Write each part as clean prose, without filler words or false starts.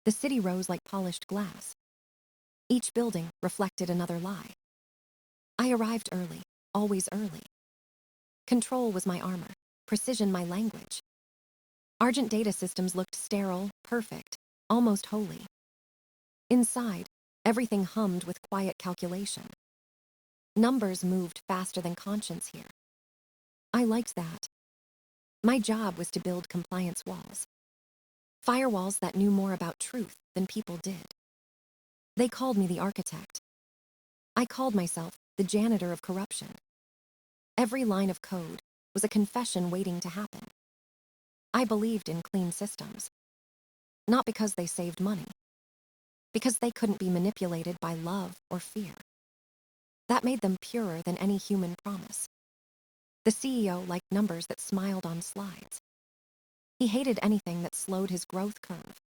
The city rose like polished glass. Each building reflected another lie. I arrived early, always early. Control was my armor, precision my language. Argent data systems looked sterile, perfect, almost holy. Inside, everything hummed with quiet calculation. Numbers moved faster than conscience here. I liked that. My job was to build compliance walls. Firewalls that knew more about truth than people did. They called me the architect. I called myself the janitor of corruption. Every line of code was a confession waiting to happen. I believed in clean systems. Not because they saved money. Because they couldn't be manipulated by love or fear. That made them purer than any human promise. The CEO liked numbers that smiled on slides. He hated anything that slowed his growth curve.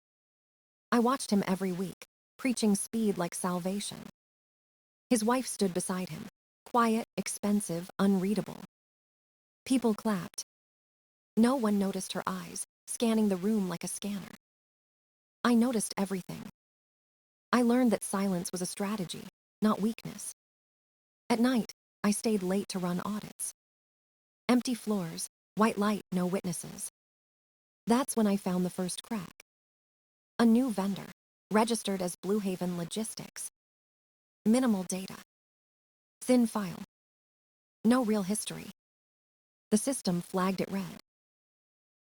I watched him every week, preaching speed like salvation. His wife stood beside him, quiet, expensive, unreadable. People clapped. No one noticed her eyes, scanning the room like a scanner. I noticed everything. I learned that silence was a strategy, not weakness. At night, I stayed late to run audits. Empty floors, white light, no witnesses. That's when I found the first crack. A new vendor, registered as Blue Haven Logistics. Minimal data. Thin file. No real history. The system flagged it red.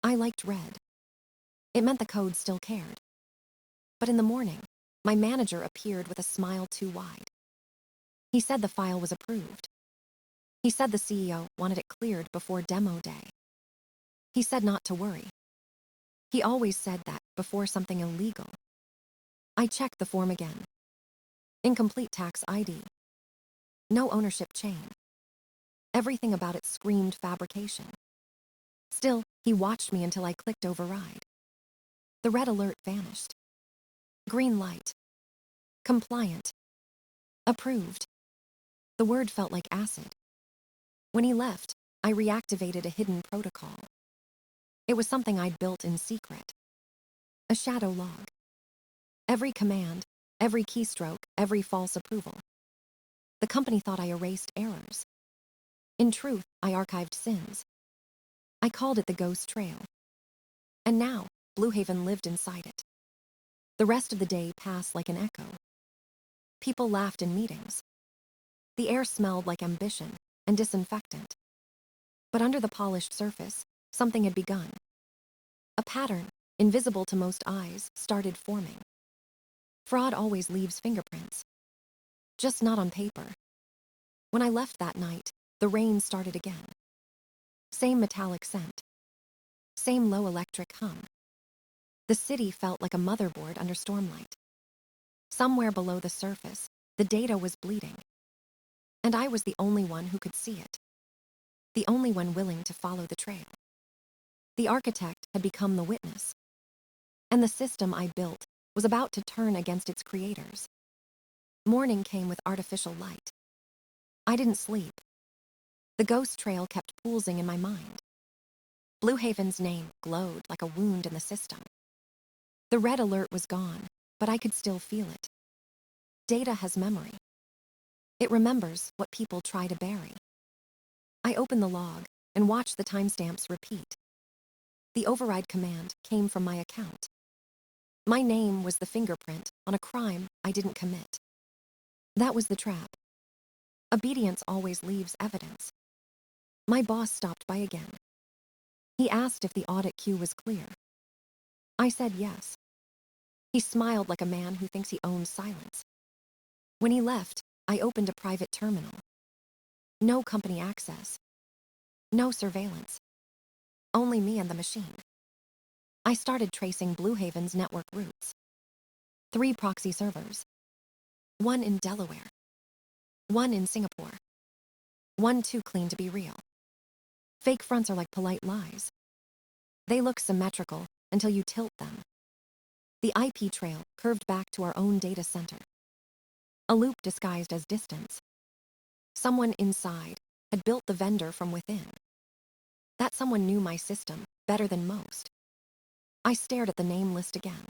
I liked red. It meant the code still cared. But in the morning, my manager appeared with a smile too wide. He said the file was approved. He said the CEO wanted it cleared before demo day. He said not to worry. He always said that before something illegal. I checked the form again. Incomplete tax ID. No ownership chain. Everything about it screamed fabrication. Still, he watched me until I clicked override. The red alert vanished. Green light. Compliant. Approved. The word felt like acid. When he left, I reactivated a hidden protocol. It was something I'd built in secret. A shadow log. Every command, every keystroke, every false approval. The company thought I erased errors. In truth, I archived sins. I called it the Ghost Trail. And now, Blue Haven lived inside it. The rest of the day passed like an echo. People laughed in meetings. The air smelled like ambition and disinfectant. But under the polished surface, something had begun. A pattern, invisible to most eyes, started forming. Fraud always leaves fingerprints. Just not on paper. When I left that night, the rain started again. Same metallic scent. Same low electric hum. The city felt like a motherboard under stormlight. Somewhere below the surface, the data was bleeding. And I was the only one who could see it. The only one willing to follow the trail. The architect had become the witness. And the system I built was about to turn against its creators. Morning came with artificial light. I didn't sleep. The ghost trail kept pulsing in my mind. Blue Haven's name glowed like a wound in the system. The red alert was gone, but I could still feel it. Data has memory. It remembers what people try to bury. I opened the log and watched the timestamps repeat. The override command came from my account. My name was the fingerprint on a crime I didn't commit. That was the trap. Obedience always leaves evidence. My boss stopped by again. He asked if the audit queue was clear. I said yes. He smiled like a man who thinks he owns silence. When he left, I opened a private terminal. No company access. No surveillance. Only me and the machine. I started tracing Blue Haven's network routes. 3 proxy servers. 1 in Delaware. 1 in Singapore. 1 too clean to be real. Fake fronts are like polite lies. They look symmetrical until you tilt them. The IP trail curved back to our own data center. A loop disguised as distance. Someone inside had built the vendor from within. That someone knew my system better than most. I stared at the name list again.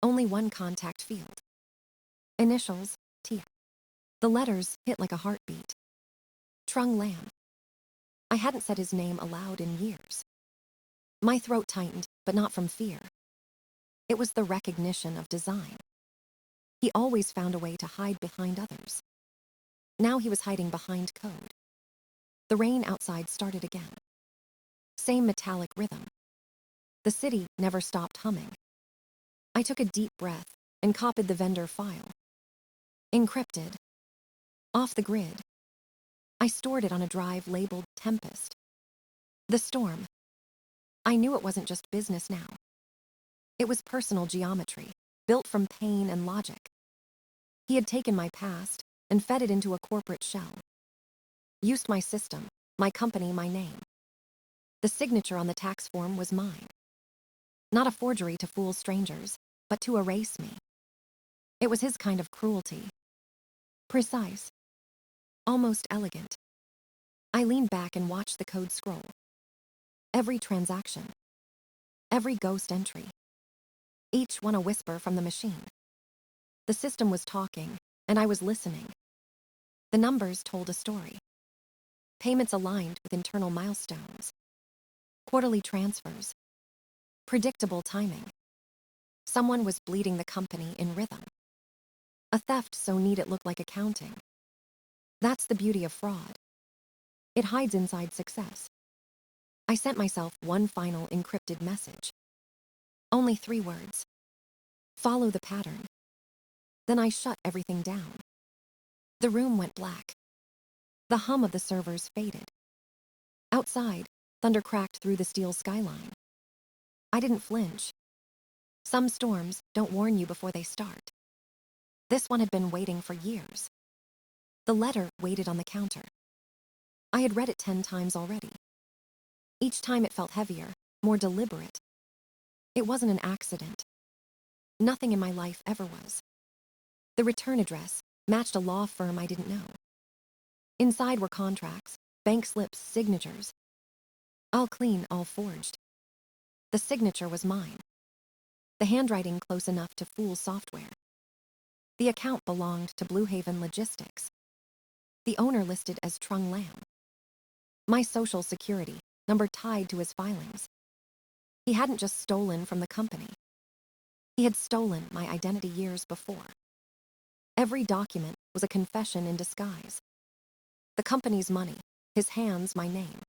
Only one contact field. Initials, T. The letters hit like a heartbeat. Trung Lam. I hadn't said his name aloud in years. My throat tightened, but not from fear. It was the recognition of design. He always found a way to hide behind others. Now he was hiding behind code. The rain outside started again. Same metallic rhythm. The city never stopped humming. I took a deep breath and copied the vendor file. Encrypted. Off the grid. I stored it on a drive labeled Tempest. The storm. I knew it wasn't just business now. It was personal geometry, built from pain and logic. He had taken my past and fed it into a corporate shell. Used my system, my company, my name. The signature on the tax form was mine. Not a forgery to fool strangers, but to erase me. It was his kind of cruelty. Precise. Almost elegant. I leaned back and watched the code scroll. Every transaction. Every ghost entry. Each one a whisper from the machine. The system was talking, and I was listening. The numbers told a story. Payments aligned with internal milestones. Quarterly transfers. Predictable timing. Someone was bleeding the company in rhythm. A theft so neat it looked like accounting. That's the beauty of fraud. It hides inside success. I sent myself one final encrypted message. Only 3 words. Follow the pattern. Then I shut everything down. The room went black. The hum of the servers faded. Outside, thunder cracked through the steel skyline. I didn't flinch. Some storms don't warn you before they start. This one had been waiting for years. The letter waited on the counter. I had read it 10 times already. Each time it felt heavier, more deliberate. It wasn't an accident. Nothing in my life ever was. The return address matched a law firm I didn't know. Inside were contracts, bank slips, signatures. All clean, all forged. The signature was mine. The handwriting close enough to fool software. The account belonged to Blue Haven Logistics. The owner listed as Trung Lam. My social security number tied to his filings. He hadn't just stolen from the company. He had stolen my identity years before. Every document was a confession in disguise. The company's money, his hands, my name.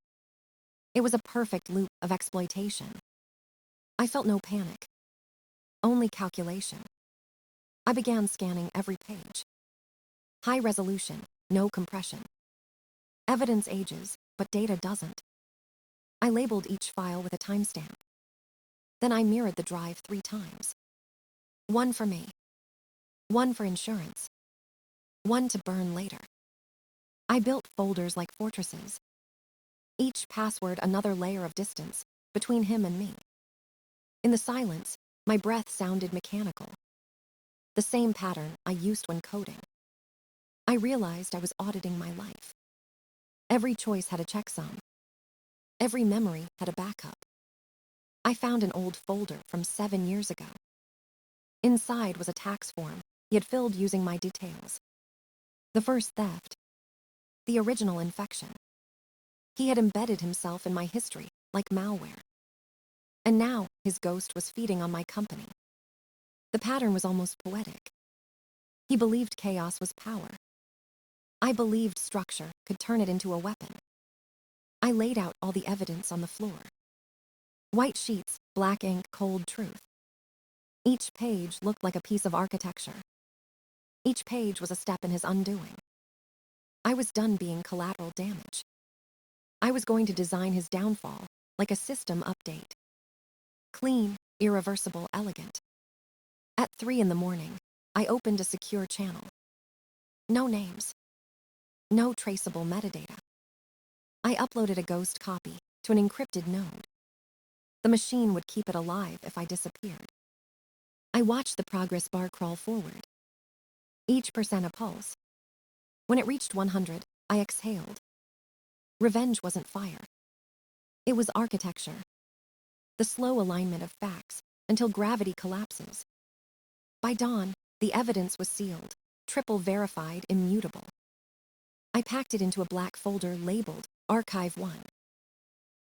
It was a perfect loop of exploitation. I felt no panic, only calculation. I began scanning every page. High resolution, no compression. Evidence ages, but data doesn't. I labeled each file with a timestamp. Then I mirrored the drive 3 times. One for me. One for insurance. One to burn later. I built folders like fortresses. Each password another layer of distance between him and me. In the silence, my breath sounded mechanical. The same pattern I used when coding. I realized I was auditing my life. Every choice had a checksum. Every memory had a backup. I found an old folder from 7 years ago. Inside was a tax form he had filled using my details. The first theft. The original infection. He had embedded himself in my history like malware. And now his ghost was feeding on my company. The pattern was almost poetic. He believed chaos was power. I believed structure could turn it into a weapon. I laid out all the evidence on the floor. White sheets, black ink, cold truth. Each page looked like a piece of architecture. Each page was a step in his undoing. I was done being collateral damage. I was going to design his downfall like a system update. Clean, irreversible, elegant. At 3 a.m, I opened a secure channel. No names. No traceable metadata. I uploaded a ghost copy to an encrypted node. The machine would keep it alive if I disappeared. I watched the progress bar crawl forward. Each percent a pulse. When it reached 100, I exhaled. Revenge wasn't fire. It was architecture. The slow alignment of facts until gravity collapses. By dawn, the evidence was sealed, triple verified, immutable. I packed it into a black folder labeled Archive 1.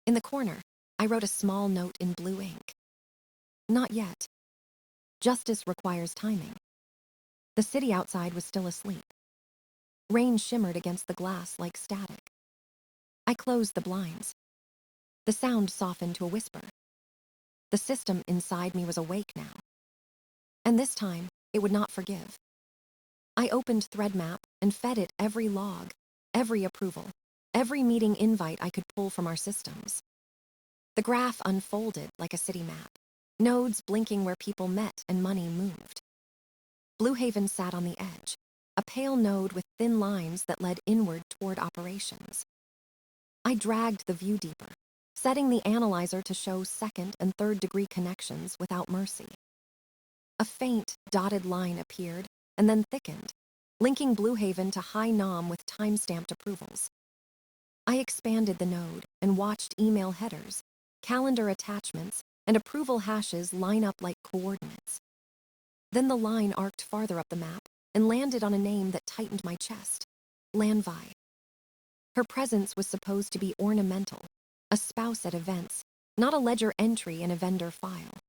In the corner, I wrote a small note in blue ink. Not yet. Justice requires timing. The city outside was still asleep. Rain shimmered against the glass like static. I closed the blinds. The sound softened to a whisper. The system inside me was awake now. And this time, it would not forgive. I opened ThreadMap and fed it every log, every approval, every meeting invite I could pull from our systems. The graph unfolded like a city map, nodes blinking where people met and money moved. Blue Haven sat on the edge, a pale node with thin lines that led inward toward operations. I dragged the view deeper, setting the analyzer to show second and third degree connections without mercy. A faint, dotted line appeared and then thickened, linking Blue Haven to High Nom with time-stamped approvals. I expanded the node and watched email headers, calendar attachments, and approval hashes line up like coordinates. Then the line arced farther up the map and landed on a name that tightened my chest, Lanvi. Her presence was supposed to be ornamental, a spouse at events, not a ledger entry in a vendor file.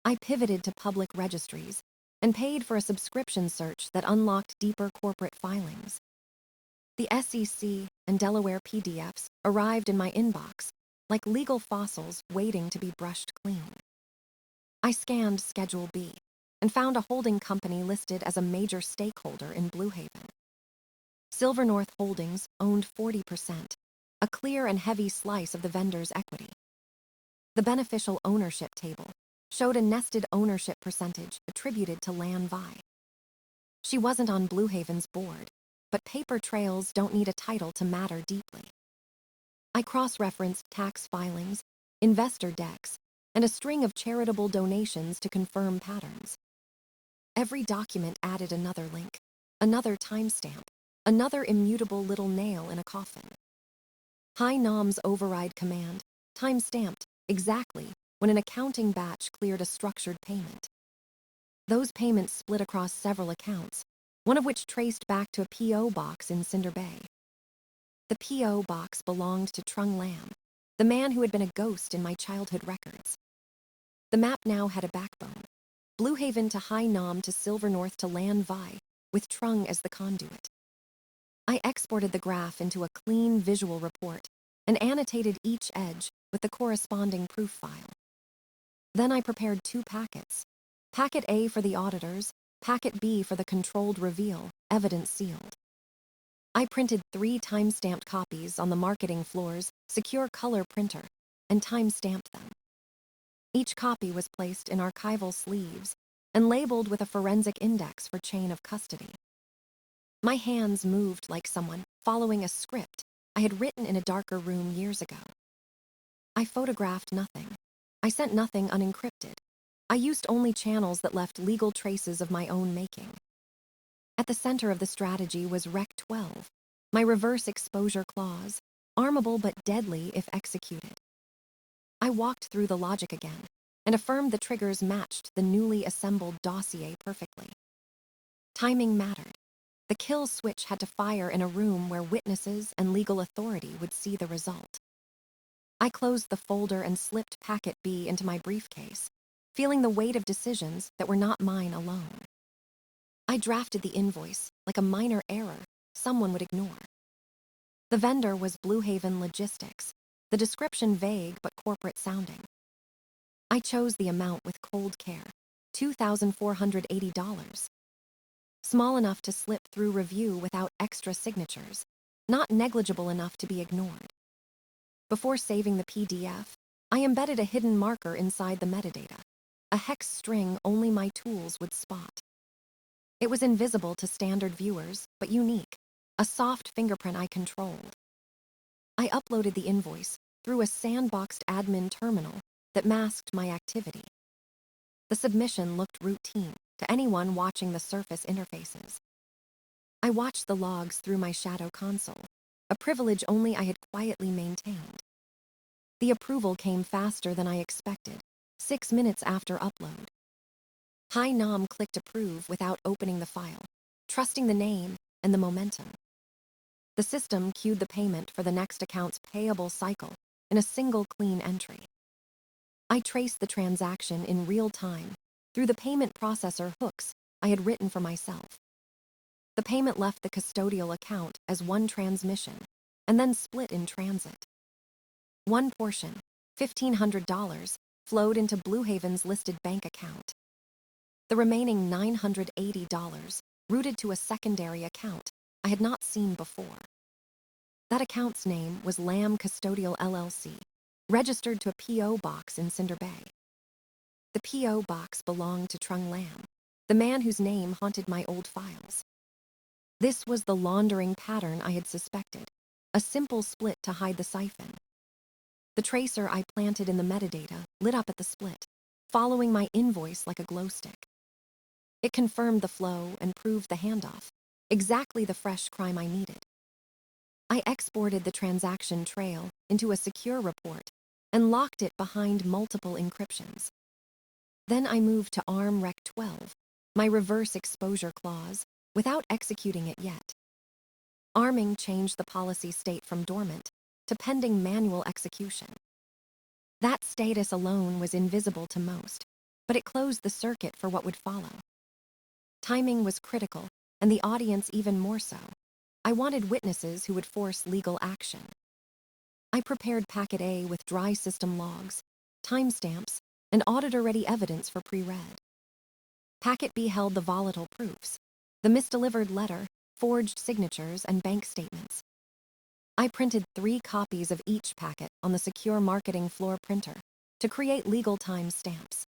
I pivoted to public registries and paid for a subscription search that unlocked deeper corporate filings. The SEC and Delaware PDFs arrived in my inbox, like legal fossils waiting to be brushed clean. I scanned Schedule B and found a holding company listed as a major stakeholder in Blue Haven. Silver North Holdings owned 40%, a clear and heavy slice of the vendor's equity. The beneficial ownership table showed a nested ownership percentage attributed to Lanvi. She wasn't on Blue Haven's board, but paper trails don't need a title to matter deeply. I cross-referenced tax filings, investor decks, and a string of charitable donations to confirm patterns. Every document added another link, another timestamp, another immutable little nail in a coffin. High Nom's override command, time-stamped exactly when an accounting batch cleared a structured payment. Those payments split across several accounts, one of which traced back to a P.O. box in Cinder Bay. The P.O. box belonged to Trung Lam, the man who had been a ghost in my childhood records. The map now had a backbone, Blue Haven to High Nom to Silver North to Lanvi, with Trung as the conduit. I exported the graph into a clean visual report and annotated each edge with the corresponding proof file. Then I prepared 2 packets, Packet A for the auditors, Packet B for the controlled reveal, evidence sealed. I printed 3 time-stamped copies on the marketing floor's secure color printer and time-stamped them. Each copy was placed in archival sleeves and labeled with a forensic index for chain of custody. My hands moved like someone following a script I had written in a darker room years ago. I photographed nothing. I sent nothing unencrypted. I used only channels that left legal traces of my own making. At the center of the strategy was Rec 12, my reverse exposure clause, armable but deadly if executed. I walked through the logic again and affirmed the triggers matched the newly assembled dossier perfectly. Timing mattered. The kill switch had to fire in a room where witnesses and legal authority would see the result. I closed the folder and slipped Packet B into my briefcase, feeling the weight of decisions that were not mine alone. I drafted the invoice like a minor error someone would ignore. The vendor was Blue Haven Logistics, the description vague but corporate sounding. I chose the amount with cold care, $2,480. Small enough to slip through review without extra signatures, not negligible enough to be ignored. Before saving the PDF, I embedded a hidden marker inside the metadata, a hex string only my tools would spot. It was invisible to standard viewers, but unique, a soft fingerprint I controlled. I uploaded the invoice through a sandboxed admin terminal that masked my activity. The submission looked routine to anyone watching the surface interfaces. I watched the logs through my shadow console, a privilege only I had quietly maintained. The approval came faster than I expected, 6 minutes after upload. Hai Nam clicked approve without opening the file, trusting the name and the momentum. The system queued the payment for the next account's payable cycle in a single clean entry. I traced the transaction in real time through the payment processor hooks I had written for myself. The payment left the custodial account as one transmission and then split in transit. One portion, $1,500, flowed into Blue Haven's listed bank account. The remaining $980 routed to a secondary account I had not seen before. That account's name was Lamb Custodial LLC, registered to a P.O. box in Cinder Bay. The P.O. box belonged to Trung Lam, the man whose name haunted my old files. This was the laundering pattern I had suspected, a simple split to hide the siphon. The tracer I planted in the metadata lit up at the split, following my invoice like a glow stick. It confirmed the flow and proved the handoff, exactly the fresh crime I needed. I exported the transaction trail into a secure report and locked it behind multiple encryptions. Then I moved to ARM Rec 12, my reverse exposure clause, without executing it yet. Arming changed the policy state from dormant to pending manual execution. That status alone was invisible to most, but it closed the circuit for what would follow. Timing was critical, and the audience even more so. I wanted witnesses who would force legal action. I prepared Packet A with dry system logs, timestamps, and auditor-ready evidence for pre-read. Packet B held the volatile proofs, the misdelivered letter, forged signatures, and bank statements. I printed 3 copies of each packet on the secure marketing floor printer to create legal time stamps.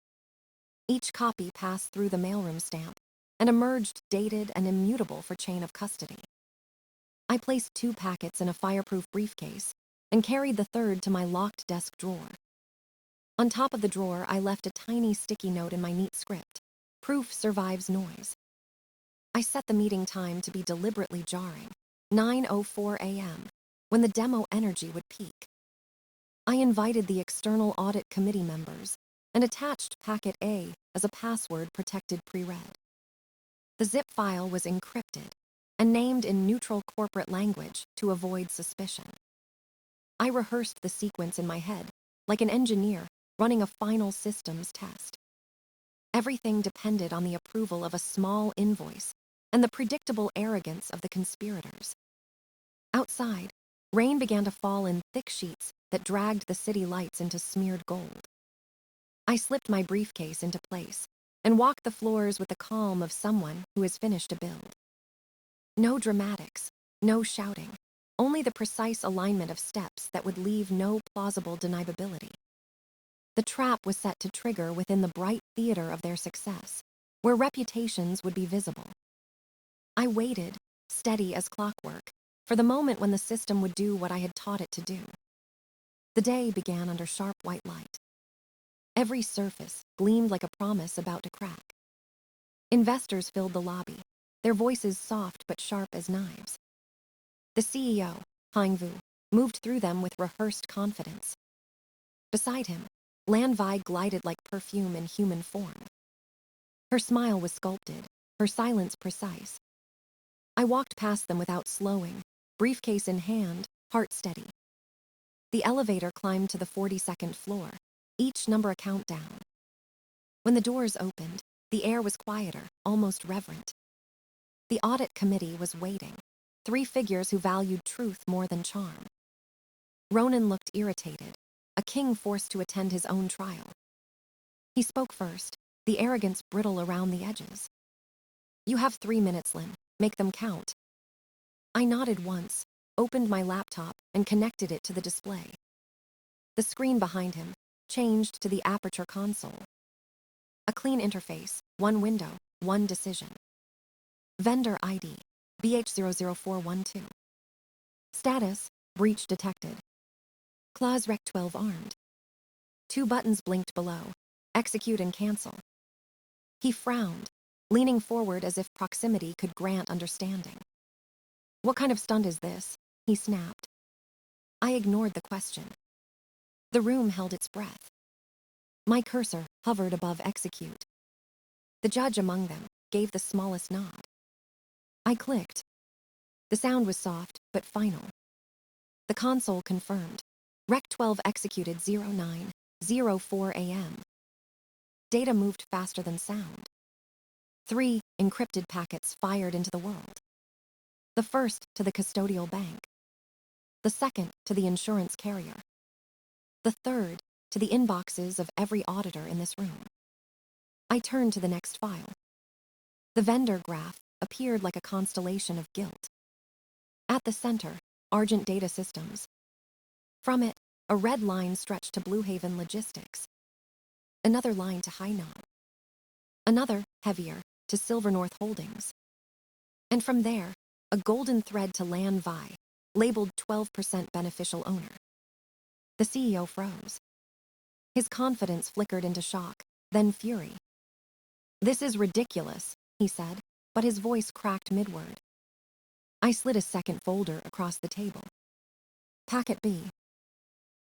Each copy passed through the mailroom stamp and emerged dated and immutable for chain of custody. I placed 2 packets in a fireproof briefcase and carried the third to my locked desk drawer. On top of the drawer, I left a tiny sticky note in my neat script. Proof survives noise. I set the meeting time to be deliberately jarring, 9:04 a.m., when the demo energy would peak. I invited the external audit committee members and attached Packet A as a password-protected pre-read. The zip file was encrypted and named in neutral corporate language to avoid suspicion. I rehearsed the sequence in my head, like an engineer running a final systems test. Everything depended on the approval of a small invoice and the predictable arrogance of the conspirators. Outside, rain began to fall in thick sheets that dragged the city lights into smeared gold. I slipped my briefcase into place and walked the floors with the calm of someone who has finished a build. No dramatics, no shouting, only the precise alignment of steps that would leave no plausible deniability. The trap was set to trigger within the bright theater of their success, where reputations would be visible. I waited, steady as clockwork, for the moment when the system would do what I had taught it to do. The day began under sharp white light. Every surface gleamed like a promise about to crack. Investors filled the lobby, their voices soft but sharp as knives. The CEO, Hang Vu, moved through them with rehearsed confidence. Beside him, Lan Vi glided like perfume in human form. Her smile was sculpted, her silence precise. I walked past them without slowing, briefcase in hand, heart steady. The elevator climbed to the 42nd floor, each number a countdown. When the doors opened, the air was quieter, almost reverent. The audit committee was waiting, 3 figures who valued truth more than charm. Ronan looked irritated, a king forced to attend his own trial. He spoke first, the arrogance brittle around the edges. "You have 3 minutes, Lin. Make them count." I nodded once, opened my laptop, and connected it to the display. The screen behind him changed to the aperture console. A clean interface, 1 window, 1 decision. Vendor ID, BH00412. Status, breach detected. Clause Rec 12 armed. 2 buttons blinked below, execute and cancel. He frowned, leaning forward as if proximity could grant understanding. "What kind of stunt is this?" he snapped. I ignored the question. The room held its breath. My cursor hovered above execute. The judge among them gave the smallest nod. I clicked. The sound was soft, but final. The console confirmed. Rec 12 executed 09:04 a.m. Data moved faster than sound. 3 encrypted packets fired into the world. The first to the custodial bank. The second to the insurance carrier. The third to the inboxes of every auditor in this room. I turned to the next file. The vendor graph appeared like a constellation of guilt. At the center, Argent Data Systems. From it, a red line stretched to Blue Haven Logistics. Another line to Hainan. Another, heavier, to Silver North Holdings. And from there, a golden thread to Lan Vi, labeled 12% beneficial owner. The CEO froze. His confidence flickered into shock, then fury. "This is ridiculous," he said, but his voice cracked mid-word. I slid a second folder across the table. Packet B.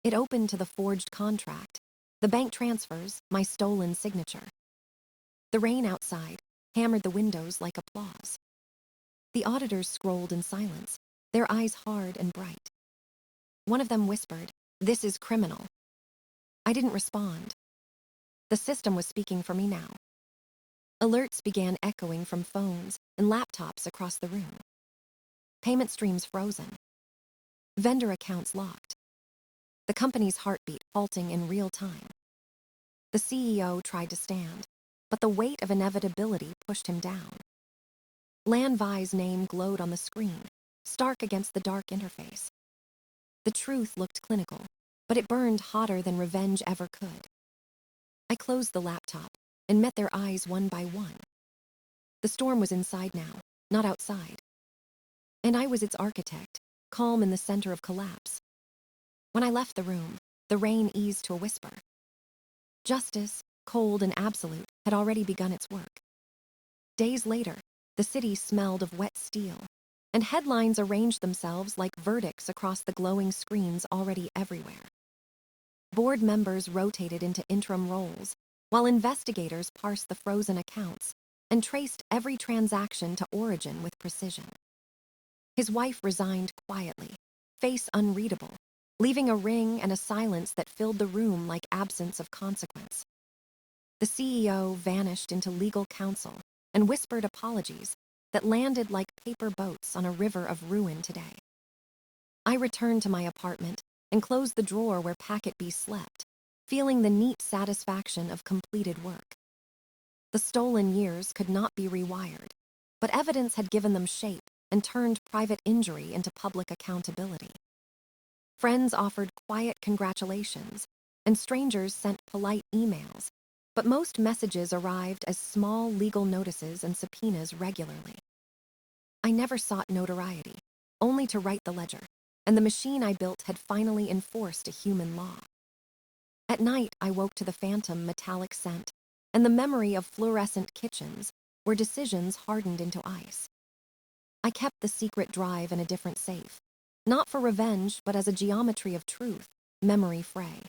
It opened to the forged contract, the bank transfers, my stolen signature. The rain outside hammered the windows like applause. The auditors scrolled in silence, their eyes hard and bright. One of them whispered, "This is criminal." I didn't respond. The system was speaking for me now. Alerts began echoing from phones and laptops across the room. Payment streams frozen. Vendor accounts locked. The company's heartbeat halting in real time. The CEO tried to stand, but the weight of inevitability pushed him down. Lan Vi's name glowed on the screen, stark against the dark interface. The truth looked clinical, but it burned hotter than revenge ever could. I closed the laptop and met their eyes one by one. The storm was inside now, not outside. And I was its architect, calm in the center of collapse. When I left the room, the rain eased to a whisper. Justice, cold and absolute, had already begun its work. Days later, the city smelled of wet steel, and headlines arranged themselves like verdicts across the glowing screens already everywhere. Board members rotated into interim roles, while investigators parsed the frozen accounts and traced every transaction to origin with precision. His wife resigned quietly, face unreadable, leaving a ring and a silence that filled the room like absence of consequence. The CEO vanished into legal counsel and whispered apologies that landed like paper boats on a river of ruin today. I returned to my apartment and closed the drawer where Packet B slept, feeling the neat satisfaction of completed work. The stolen years could not be rewired, but evidence had given them shape and turned private injury into public accountability. Friends offered quiet congratulations, and strangers sent polite emails, but most messages arrived as small legal notices and subpoenas regularly. I never sought notoriety, only to write the ledger, and the machine I built had finally enforced a human law. At night, I woke to the phantom metallic scent and the memory of fluorescent kitchens where decisions hardened into ice. I kept the secret drive in a different safe, not for revenge, but as a geometry of truth, memory fray.